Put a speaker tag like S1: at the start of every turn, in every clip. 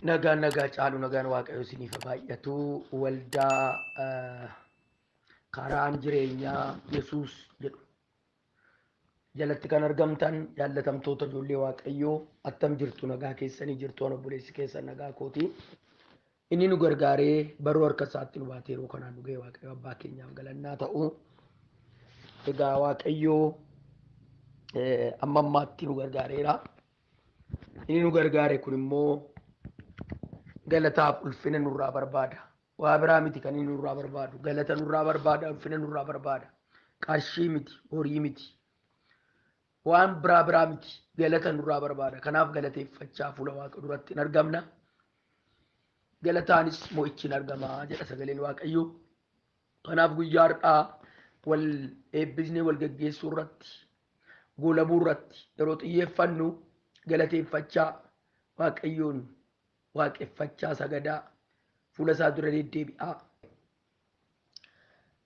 S1: nagaa caalu nagaan waaqayyo isiniif baay'atu waldaa karaan jireenyaa Yesuus jedhu jalatti kan argamtan jaallatamtoota ijoollee waaqayyoo attam jirtu nagaa keessanii jirtu obboleessi keessan nagaa kooti inni nu gargaaree baruu harka isaatti nu baatee yeroo kanaan dhugee waaqayyo abbaa keenyaaf galannaa ta'u egaa waaqayyoo amma ammaatti nu gargaareera inni nu gargaare kun immoo galataaf ulfina nurraa barbaada. Waa biraa miti kan inni nurraa barbaadu. Galata nurraa barbaada, ulfina nurraa barbaada. Qarshii miti, horii miti. Waan biraa miti. Galata nurraa barbaada. Kanaaf galateeffachaa fuula Waaqa duratti hin argamna. Galataanis mo'ichi hin argamaa jedha sagaleen Waaqayyoo. Kanaaf guyyaa har'aa wal eebbisnee wal geggeessuu irratti, goolabuu irratti yeroo xiyyeeffannu galateeffachaa Waaqayyoon waaqeffachaa sagadaa fuula isaa dura deddeebi'aa.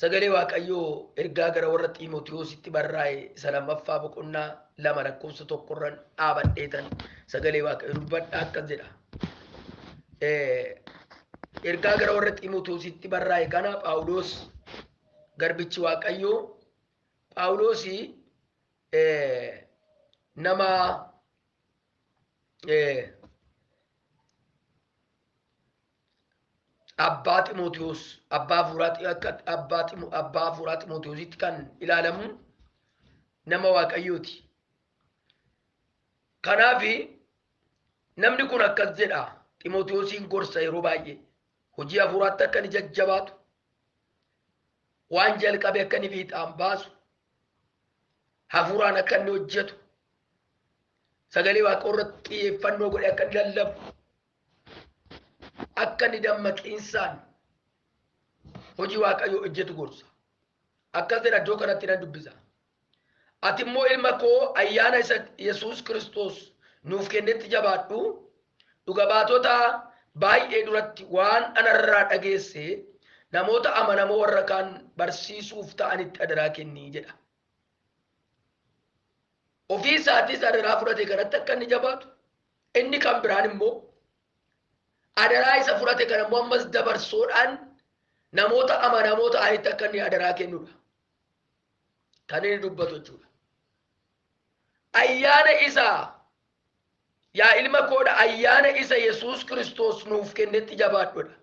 S1: Sagalee Waaqayyoo ergaa gara warra Xiimotewositti barraa'e isa lammaffaa boqonnaa 2:1 dhaabadheetan sagalee Waaqayyoo dubbadhaa akkas jedha. Ergaa gara warra Xiimotewositti barraa'e kana Phaawulos garbichi Waaqayyoo Phaawulos nama abbaa Xiimotewos abbaa fuuraa Xiimotewositti kan ilaalamu nama Waaqayyooti. Kanaaf namni kun akkas jedha Xiimotewosiin gorsa yeroo baay'ee hojii hafuuraatti akka inni jajjabaatu waan jalqabe akka inni fiixaan baasu hafuuraan akka inni hojjetu sagalee Waaqaa irratti xiyyeeffannoo godhe akka inni lallabu akka inni dammaqiinsaan hojii Waaqayyoo hojjetu gorsa. Akkas jedha iddoo kanatti nan dubbisa. Ati immoo ilma koo ayyaana isa Yesuus Kiristoos nuuf kennetti jabaadhu dhuga baatota baay'ee duratti waan anarraa dhageesse namoota amanamoo warra kaan barsiisuuf ta'anitti adaraa kennii jedha. Ofii isaatis adaraa fudhate kanatti akka inni jabaatu inni kan biraan immoo adaraa isa fudhate kana immoo ammas dabarsuudhaan namoota amanamoo ta'anitti akka inni adaraa kennudha. Kan inni dubbatu jechuudha. Ayyaana isaa yaa ilma koodha ayyaana isa Yesuus Kiristoos nuuf kennetti jabaadhodha.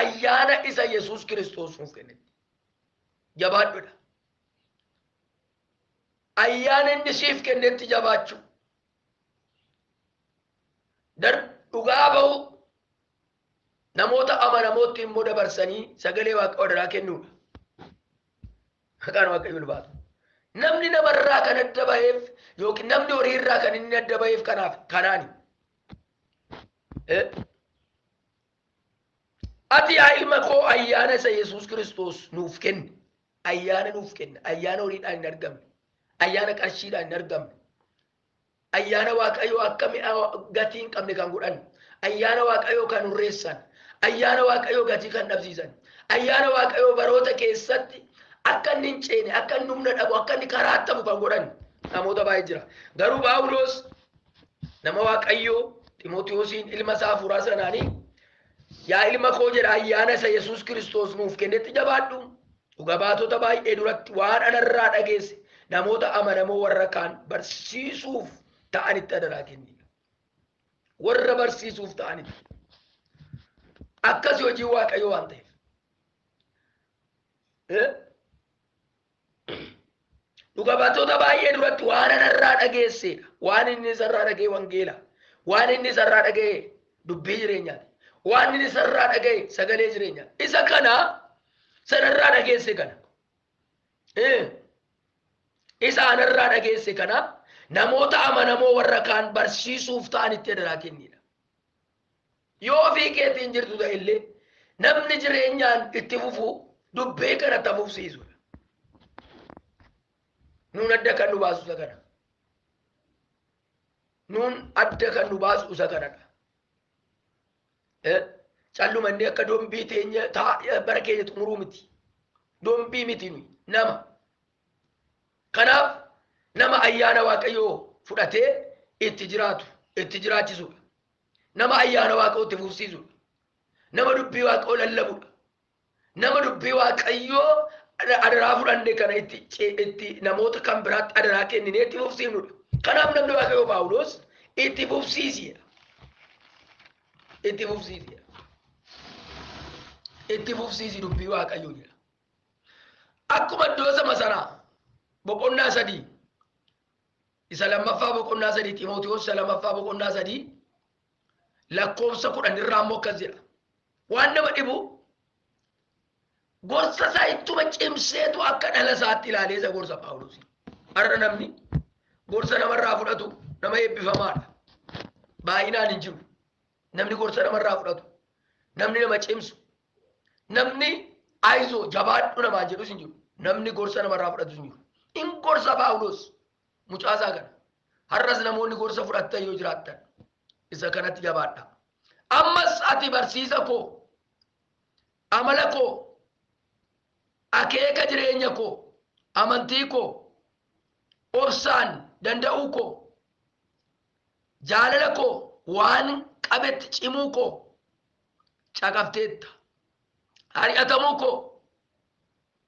S1: Ayyaana isa Yesuus Kiristoos nuuf kennetti jabaadhodha. Ayyaana inni siif kennetti jabaachuu dhugaa bahu namoota amanamootti immoo dabarsanii sagalee Waaqa adaraa kennuudha. Maqaan Waaqayyoo ulfaatu. Namni namarraa kan adda baheef yookiin namni horiirraa kan inni adda baheef kanaani. Ati yaa ilma koo ayyaana isa Yesuus Kiristoos nuuf kenne. Ayyaana nuuf kenne. Ayyaana horiidhaan hin argamne. Ayyaana qarshiidhaan hin argamne. Ayyaana Waaqayyoo akka mi'a gatii hin qabne kan godhan. Ayyaana Waaqayyoo kan hurreessan. Ayyaana Waaqayyoo gatii kan dhabsiisan. Ayyaana Waaqayyoo baroota keessatti akka inni hin ceene, akka inni humna dhabu, akka inni karaattamu kan godhan namoota baay'ee jira. Garuu Phaawulos nama Waaqayyoo Xiimotewosiin ilma isaa hafuuraa sanaanii yaa ilma koo jedha ayyaana isa Yesuus Kiristoos nuuf kennetti jabaadhu dhuga baatota baay'ee duratti waan anarraa dhageesse namoota amanamoo warra kaan barsiisuuf ta'anitti adaraa kenni. Warra barsiisuuf ta'anitti akkas hojii Waaqayyoo waan ta'eef dhuga baatota baay'ee duratti waan anarraa dhageessedha. Waan inni isarraa dhagee wangeela, waan inni isarraa dhagee dubbii jireenyaati, waan inni isarraa dhagee sagalee jireenyaa. Isa kana sanarraa dhageesse kana isa anarraa dhageesse kana namoota amanamoo warra kaan barsiisuuf ta'anitti adaraa kennidha. Yoo ofii keetiin jirtu ta'ellee namni jireenyaan itti fufu dubbii kana ta'uufsiisudha. Nuun adda kan nu baasu isa kana. Nuun adda kan nu baasu isa kanadha. Callumannee akka dombii teenya bara keenya xumuruu miti. Dombii miti nuyi nama. Kanaaf nama ayyaana Waaqayyoo fudhatee itti jiraatu, itti jiraachisudha. nama ayyaana waaqootti fufsiisudha. Nama dubbii waaqoo lallabudha. Nama dubbii waaqayyoo adaraa fudhanne kana itti namoota kan biraatti adaraa kennine itti fufsiifnudha. Kanaaf namni waaqayyoo Phaawulos itti fufsiisiidha. Itti fufsiisiidha. Itti fufsiisi dubbii waaqayyoo jedha. Akkuma iddoo sama sanaa boqonnaa 3 isa lammaffaa boqonnaa 3 Xiimotewos isa lammaffaa boqonnaa 3 lakkoofsa 10 irraa immoo akkas jedha. Waan nama dhibu gorsa isaa ittuma cimseetu akka dhala isaatti ilaalee isa gorsa Phaawulos. Har'a namni gorsa namarraa fudhatu nama eebbifamaadha. Baay'inaan hin jiru. Namni gorsa namarraa fudhatu, namni nama cimsu, namni aayizoo jabaadhu namaan jedhus hin jiru. Namni gorsa namarraa fudhatu hin jiru. In gorsa Phaawulos mucaasaa kana. Har'as namoonni gorsa fudhatan yoo jiraattan isa kanatti jabaadha. Ammas ati barsiisa koo, amala koo, akeeka jireenya koo, amantii koo, obsaan danda'uu koo, jaalala koo, waan qabetti cimuu koo caqafteetta. Ari'atamuu koo,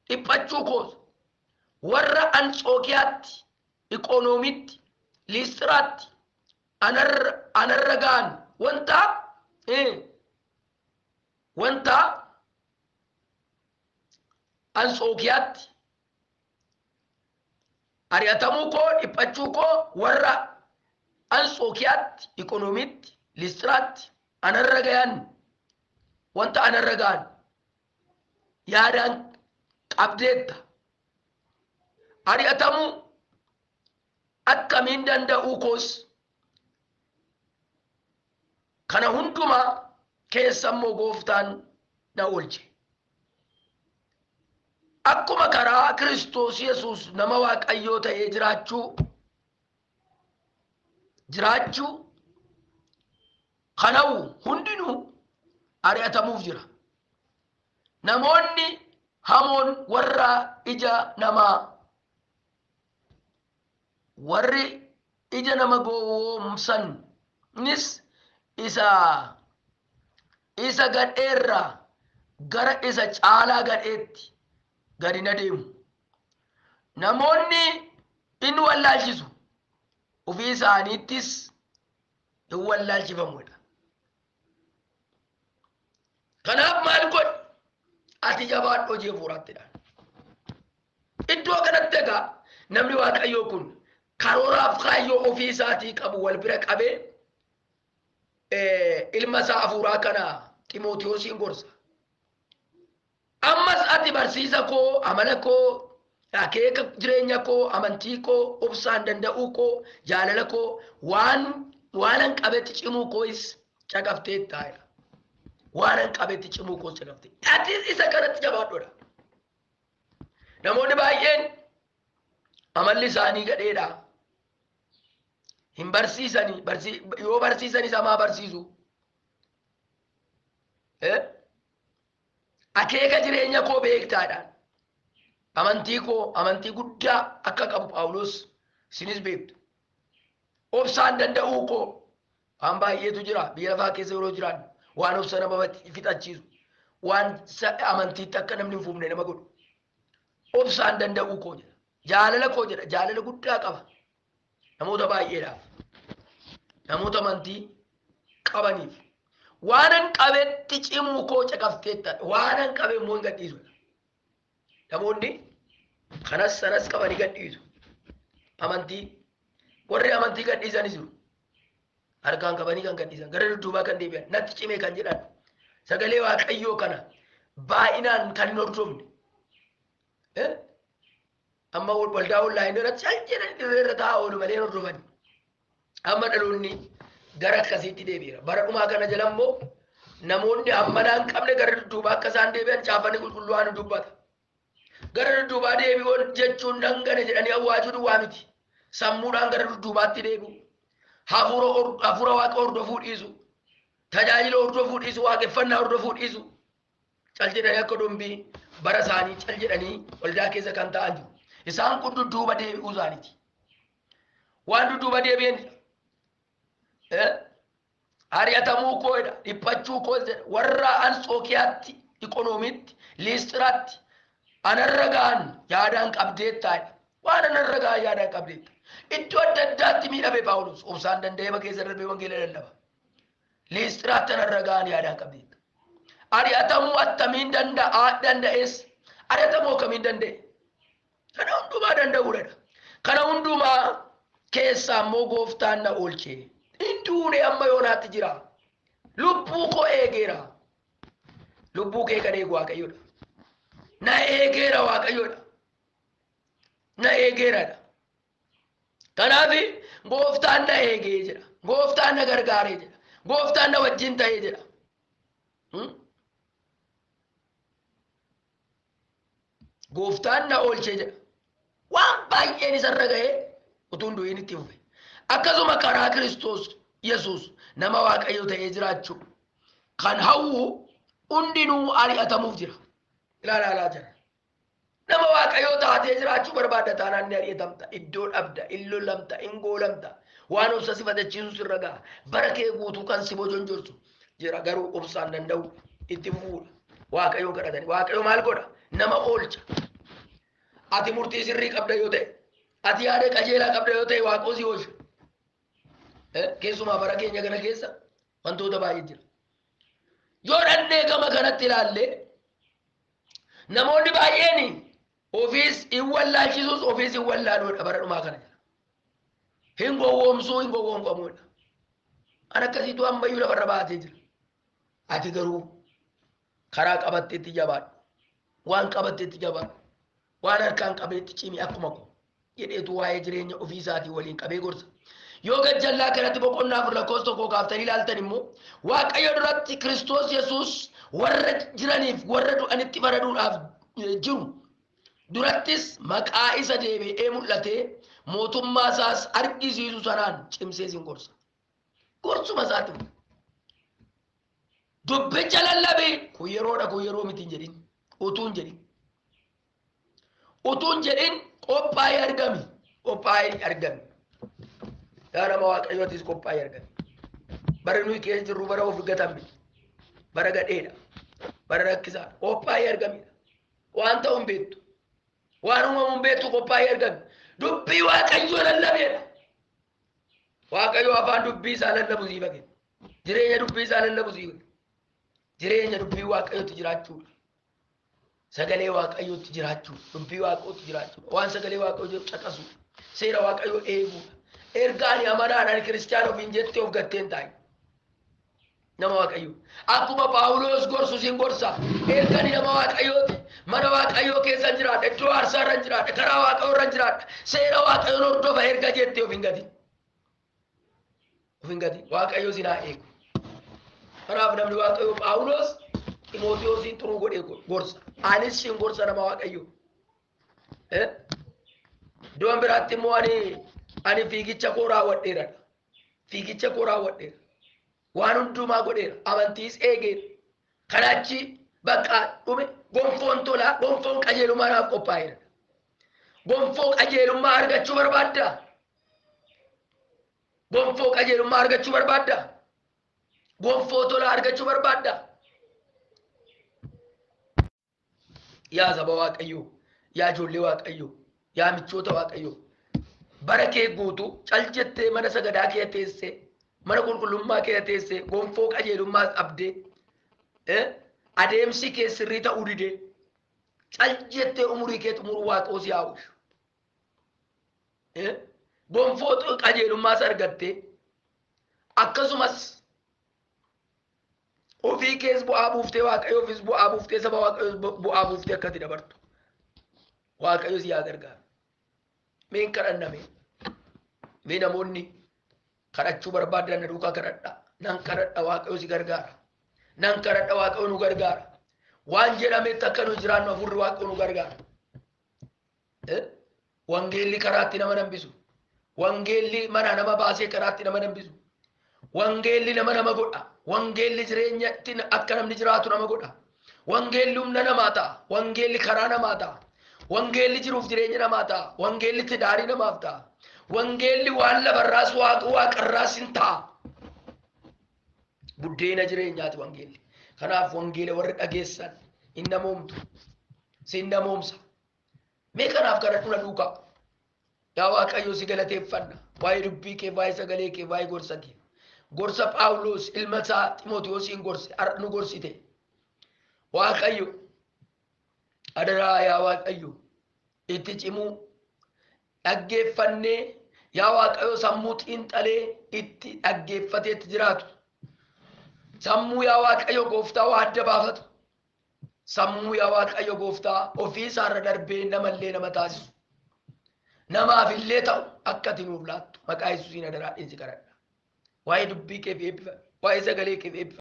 S1: dhiphachuu koo, warra Anxookiyaatti, Iqonoomitti, Liistiraatti anarra ga'an wanta Anxookiyaatti ari'atamuu koo, dhiphachuu koo, warra Anxookiyaatti, Iqonoomitti, Liistiraatti anarra ga'an wanta anarra ga'an yaadaan qabdeetta. Ari'atamuu akkamiin danda'uu koos kana hundumaa keessa immoo gooftaan na oolche. Akkuma karaa Kiristoos Yesuus nama Waaqayyoo ta'ee jiraachuu kana'u hundinuu ari'atamuuf jira. Namoonni hamoon warra ija nama gowwoomsanis isa gadheerraa gara isa caalaa gadheetti gadi na deemu. Namoonni in wallaalchisu ofii isaaniittis in wallaalchifamudha. Kanaaf maal godhi? Ati jabaadhu hojii hafuurattidha. Iddoo kanatti egaa namni Waaqayyoo kun karooraaf kaayyoo ofii isaatii qabu wal bira qabee ilma isaa hafuuraa kana Xiimotewosiin gorsa. Ammas ati barsiisa koo, amala koo, akeeka jireenya koo, amantii koo, obsaan danda'uu koo, jaalala koo, waan qabetti cimuu koos caqafteetta. Waan qabetti cimuu koos caqafte. Ati isa kanatti jabaadhodha. Namoonni baay'een amalli isaanii gadheedha. Hin barsiisanii, yoo barsiisanii samaa barsiisu. Akeeka jireenya koo beektaadhaan. Amantii koo, amantii guddaa akka qabu Phaawulos isinis beektu. Obsaan danda'uu koo waan baay'eetu jira. Biyya lafaa keessa yeroo jiraannu waan obsa nama fixachiisu, waan amantiitti akka namni hin fufne nama godhu. Obsaan danda'uu koo jedha. Jaalala koo jedha. Jaalala guddaa qaba. Namoota baay'eedhaaf. Namoota amantii qabaniif. Waanan qabetti cimuu koo caqafteetta. Waanan qabe immoo hin gadhiisu. Namoonni kanas sanas qabanii gadhiisu. Amantii warri amantii gadhiisanis jiru. Harkaan qabanii kan gadhiisan, gara dudduubaa kan deebi'an, natti cimee kan jedhan. Sagalee Waaqayyoo kana baay'inaan kan hin hordofne. Amma waldaa onlaayinii irratti jedhan dirree irra taa'aa oolu malee hordofani. Amma dhaloonni gara akkasiitti deebi'eera. Bara dhumaa kana jala immoo namoonni ammanaa hin qabne gara dudduubaa akka isaan deebi'an caafanni qulqulluudhaan dubbata. Gara dudduubaa deebi'uun jechuun dangana jedhanii awwaajuu duwwaa miti. Sammuudhaan gara dudduubaatti deebi'u. Hafuura Waaqa hordofuu dhiisu. Tajaajila hordofuu dhiisu. Waaqeffannaa hordofuu dhiisu. Cal jedhanii akka dombii bara isaanii cal jedhanii waldaa keessa kan ta'an jiru. Isaan kun dudduuba deebi'uu isaaniiti. Waan dudduuba deebi'an ari'atamuu koodha dhiphachuu koodha warra Anxookiyaatti ikonomiitti Liistiraatti anarra ga'an yaadaan qabdeettaadha waan anarra ga'an yaadaan qabdeetta iddoo adda addaatti miidhame Phaawulos obsaan danda'eema keessa darbee wangeela lallaba Liistiraatti anarra ga'an yaadaan qabdeetta ari'atamuu attamiin danda'es ari'atamuu akkamiin danda'e kana hundumaa danda'uudha kana hundumaa keessaa immoo gooftaan na oolchee Induune amma yoonaatti jira. Lubbuu koo eegeera. Lubbuu kee kan eegu Waaqayyoodha. Na eegeera Waaqayyoodha. Na eegeeradha. Kanaaf gooftaan na eegee jedha. Gooftaan na gargaaree jedha. Gooftaan na wajjin ta'ee jedha. Gooftaan na oolchee jedha. Waan baay'een isarra ga'ee utuu hin du'in itti fufe. Akkasuma karaa Kiristoos Yesuus nama Waaqayyo ta'ee jiraachuu kan hawwu hundinuu ari'atamuuf jira. Ilaalaa jira. Nama Waaqayyo taatee jiraachuu barbaadda taanaan ni ari'atamta. Iddoo dhabda, illoo lamta, ingoo lamta. Waan obsa si fatachiisu sirra ga'a. Bara kee guutuu kan si bojonjorsu jira garuu obsaan danda'u itti fufuudha. Waaqayyo kadhatani. Waaqayyo maal godha? Nama oolcha. Ati murtii sirrii qabda yoo ta'e, ati yaada qajeelaa qabda yoo ta'e Waaqoo si oolcha. Keessumaa bara keenya kana keessa wantoota baay'ee jira. Yoo dhannee gama kanatti ilaalle namoonni baay'een ofiis hin wallaalchisuus ofiis hin wallaaluudha bara dhumaa kana jira. Hin gowwoomsuu hin gowwoomfamuudha. An akkasiitu ammayyuu lafarra baatee jira. Ati garuu karaa qabatteetti jabaadhu. Waan qabatteetti jabaadhu. Waan harkaan qabeetti cimi akkuma koo jedheetu waa'ee jireenya ofii isaatii waliin qabee gorsa. Yoo gajjallaa kanatti boqonnaa afur lakkoofsa tokkoo kaaftanii ilaaltan immoo Waaqayyo duratti Kiristoos Yesuus warra jiraniif warra du'anitti faraduudhaaf jiru durattis maqaa isa deebi'ee mul'atee mootummaa isaas argisiisu sanaan cimsee sin gorsa. Gorsuma isaati dubbicha lallabee kun yeroodha kun yeroo miti hin jedhin utuun jedhin qophaa'ee argami qophaa'ee argami. Yaa nama Waaqayyootis qophaa'ee argami. Bara nuyi keessa jirru bara of gatamne bara gadheedha bara rakkisaa qophaa'ee argamidha. Waan ta'u hin beektu waan uumamu hin beektu qophaa'ee argami. Dubbii Waaqayyoo lallabeedha. Waaqayyoo afaan dubbii isaa lallabu sii bakee jireenya dubbii isaa lallabu sii bakee jireenya dubbii Waaqayyootti jiraachuudha. Sagalee Waaqayyootti jiraachuudha. Dubbii Waaqayyootti jiraachuudha. Waan sagalee Waaqayyoo caqasuudha. Seera Waaqayyoo eeguudha. Ergaani amanaadhaan kiristaana ofiin jettee of gatteen taa'e. Nama Waaqayyoo. Akkuma Phaawulos gorsu siin gorsa. Ergani nama Waaqayyooti. Mana Waaqayyoo keessa jiraadha. Iddoo aarsaa irra jiraadha. Karaa Waaqayyoo irra jiraadha. Seera Waaqayyoon hordofa erga jettee of hin gatin. Of hin gatin. Waaqayyoo sin haa eegu. Kanaaf namni Waaqayyoo Phaawulos Ximootewosiin xuruu godhee gorsa. Anis siin gorsa nama Waaqayyoo. Iddoon biraatti immoo ani fiigicha koo raawwadheera. Fiigicha koo raawwadheera. Waan hundumaa godheera. Amantiis eegeera. Kanaachi bakka dhume gonfoon tolaa gonfoon qajeelummaa naaf qophaa'eera. Gonfoo qajeelummaa argachuu barbaadda. Gonfoo qajeelummaa argachuu barbaadda. Gonfoo tolaa argachuu barbaadda. Yaa saba Waaqayyoo, yaa ijoollee Waaqayyoo, yaa michoota Waaqayyoo. Bara kee guutuu cal jettee mana sagadaa kee teessee mana qulqullummaa kee teessee gonfoo qajeelummaa qabdee adeemsi kee sirrii ta'uu didee cal jettee umurii kee xumuruu Waaqoo si hawwishu. Gonfoo qajeelummaas argattee akkasumas ofii kees bu'aa buuftee Waaqayyoofis bu'aa buuftee saba Waaqayyoo bu'aa buuftee akkatti dabartu. Waaqayyo si haa gargaaru. Meen kadhanname mee namoonni kadhachuu barbaadan na duukaa kadhadha. Nan kadhadha Waaqayyo si gargaara. Nan kadhadha Waaqayyo nu gargaara. Waan jedhametti akka nu jiraannu hafuurri Waaqayyo nu gargaara. Wangeelli karaatti nama nambisu. Wangeelli mana nama baasee karaatti nama nambisu. Wangeelli nama godha. Wangeelli jireenyatti akka namni jiraatu nama godha. Wangeelli humna namaa ta'a. Wangeelli karaa namaa ta'a. Wangeelli jiruuf jireenya namaa ta'a. Wangeelli tidaarii namaaf ta'a. Wangeelli waan lafarraas waaqarraas hin ta'a. buddeena jireenyaati wangeelli. Kanaaf wangeela warri dhageessan hin namoomtu. Sin namoomsa. Mee kanaaf kadhadhu na duukaa. Yaa Waaqayyo si galateeffanna. Waa'ee dubbii kee, waa'ee sagalee kee, waa'ee gorsa kee. Gorsa Phaawulos ilma isaa Ximootiyoosiin gorse har'a nu gorsite. Waaqayyo adaraa yaa Waaqayyo itti cimuu dhaggeeffannee yaa Waaqayyo sammuu xiinxalee itti dhaggeeffatee itti jiraatu. Sammuu yaa Waaqayyo gooftaa waa adda baafatu. Sammuu yaa Waaqayyo gooftaa ofii isaarra darbee namallee nama taasisu. Namaaf illee ta'u akka ati nuuf laattu maqaa Yesuusiin adaraa dhiinsi kadhadha. Waa'ee dubbii keef eebbifame. Waa'ee sagalee keef eebbifame.